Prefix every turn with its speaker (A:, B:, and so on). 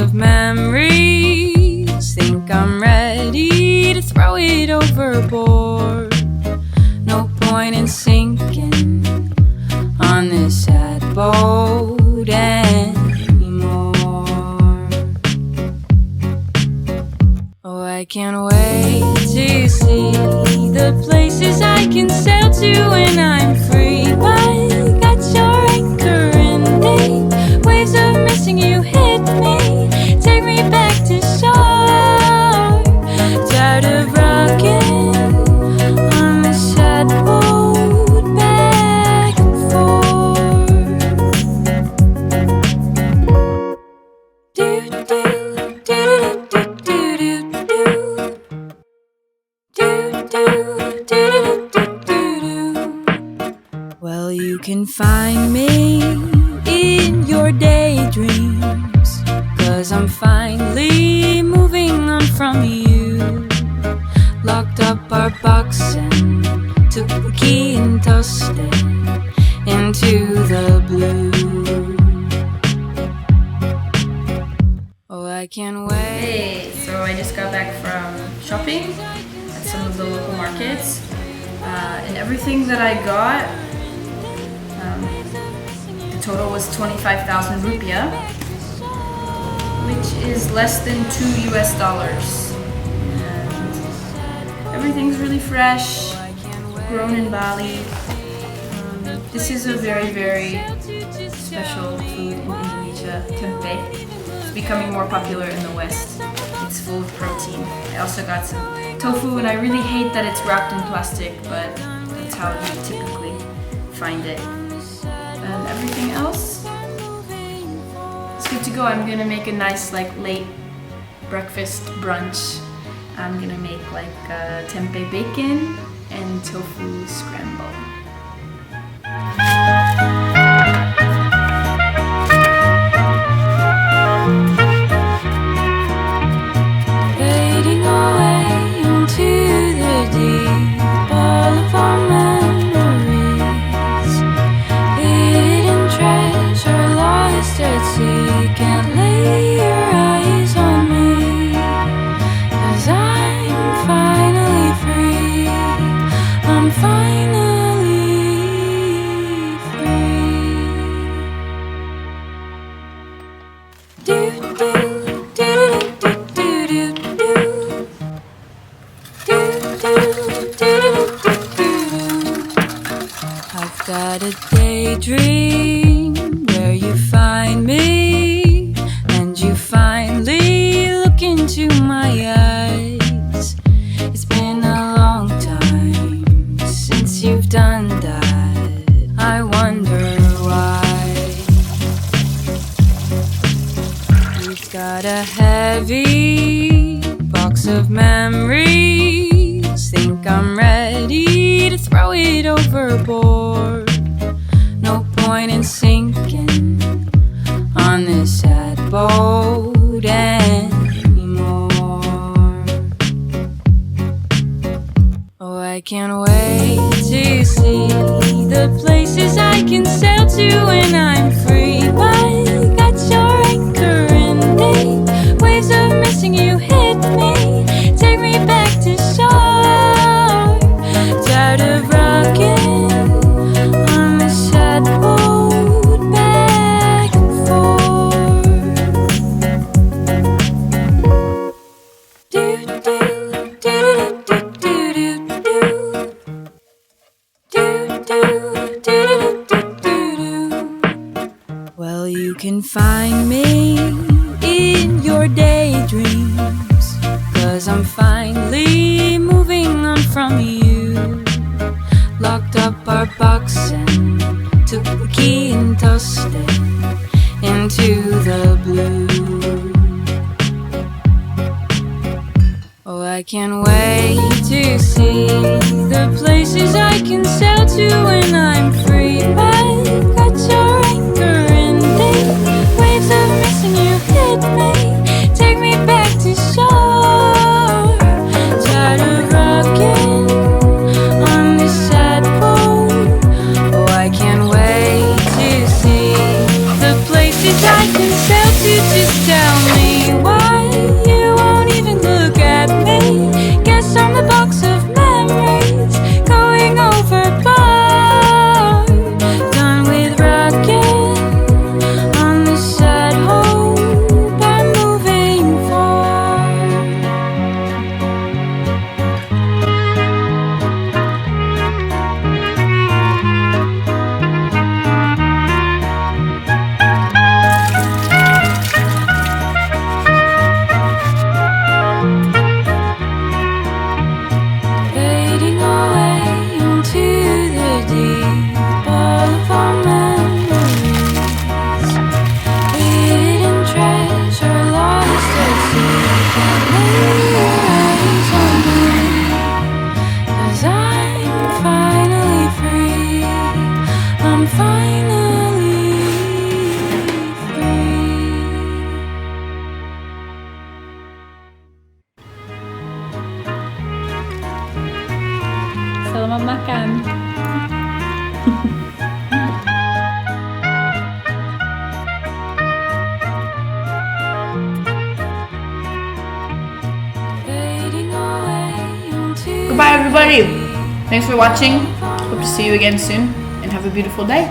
A: of memories. Think I'm ready to throw it overboard. No point in sinking on this sad boat anymore. Oh, I can't wait to see the places I can sail to when I'm free. I got your anchor in deep waves of missing you hit me. Take me back to shore. Tired of rocking on the sad boat back and forth. Do do do do do do do do do do do do. Well, you can find me in your daydreams, 'cause I'm finally moving on from you. Locked up our box and took the key and tossed it into the blue. Oh, I can't wait.
B: Hey, so I just got back from shopping at some of the local markets, and everything that I got, the total was 25,000 rupiah, which is less than $2 US. And everything's really fresh, grown in Bali. This is a very, very special food in Indonesia, tempe. It's becoming more popular in the West. It's full of protein. I also got some tofu, and I really hate that it's wrapped in plastic, but that's how you typically find it. And everything else, it's good to go. I'm gonna make a nice late breakfast brunch. I'm gonna make tempeh bacon and tofu scramble.
A: Fading away into the deep, all of our memories. Hidden treasure lost at sea. Can't lay your eyes on me, 'cause I'm finally free. I'm finally free. Do do do do do do do do do do do. I've got a daydream where you find me and you finally look into my eyes. It's been a long time since you've done that. I wonder why. You've got a heavy box of memories. Think I'm ready to throw it overboard. No point in sinking on this sad boat anymore. Oh, I can't wait to see the places I can sail to when I'm free. I got your anchor in deep waves of missing you hit me. Take me back to shore. Tired of rocking on the sad boat back and forth. Do do do do do do do do do do do do. Well, you can find me in your daydreams, 'cause I'm finally moving on from you. Locked up our box and took the key and tossed it into the blue. Oh, I can't wait to see the places I can sail to when I'm free. I got your anchor in deep waves of missing you hit me. Take me back to shore. Tired of rocking on this sad boat. Oh, I can't wait to see the places I can sail to. Just tell me.
C: Selamat makan.
B: Goodbye everybody. Thanks for watching. Hope to see you again soon and have a beautiful day.